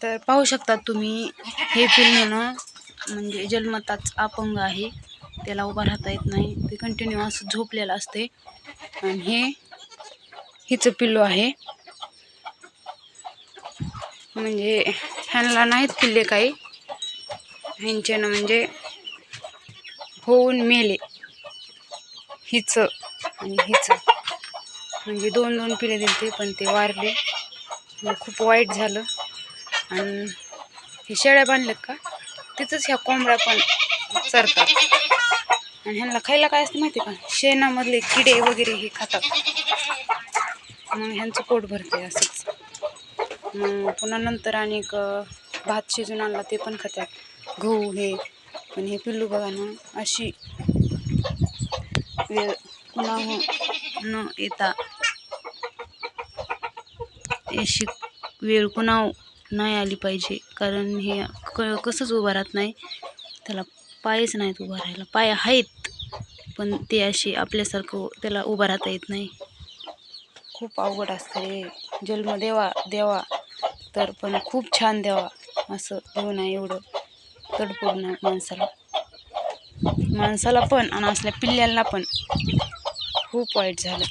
तर पाहू शकता तुम्ही, हे पिल्लू ना म्हणजे जन्मताच अपंग आहे, त्याला उभा राहता येत नाही, ते कंटिन्यू असं झोपलेलं असते. आणि हे हिचं पिल्लू आहे, म्हणजे ह्यांना नाहीत पिल्ले काही, ह्यांचे ना म्हणजे होऊन मेले, हिचं आणि हिचं, म्हणजे 2-2 पिल्ले दिलते पण ते वारले. खूप वाईट झालं. आणि हे शेळ्या बांधल्यात का तिथंच ह्या कोंबड्या पण चरतात. आणि ह्यांना खायला काय असते माहिती का, शेणामधले किडे वगैरे हे खातात, मग ह्यांचं पोट भरते असंच. मग पुन्हा नंतर आणि भात शिजून आणला ते पण खातात, गहू हे. पण हे पिल्लू बघा ना, अशी वेळ पुन्हा न येता अशी वेळ पुन्हा नाही आली पाहिजे, कारण हे कसंच उभं राहत नाही, त्याला पायच नाहीत उभं राहायला. पाय आहेत पण ते असे आपल्यासारखं त्याला उभं राहता येत नाही. खूप अवघड असतं रे, जन्म देवा तर पण खूप छान द्यावा, असं देऊ नये एवढं तडपडून माणसाला पण, आणि असल्या पिल्ल्यांना पण खूप वाईट झालं.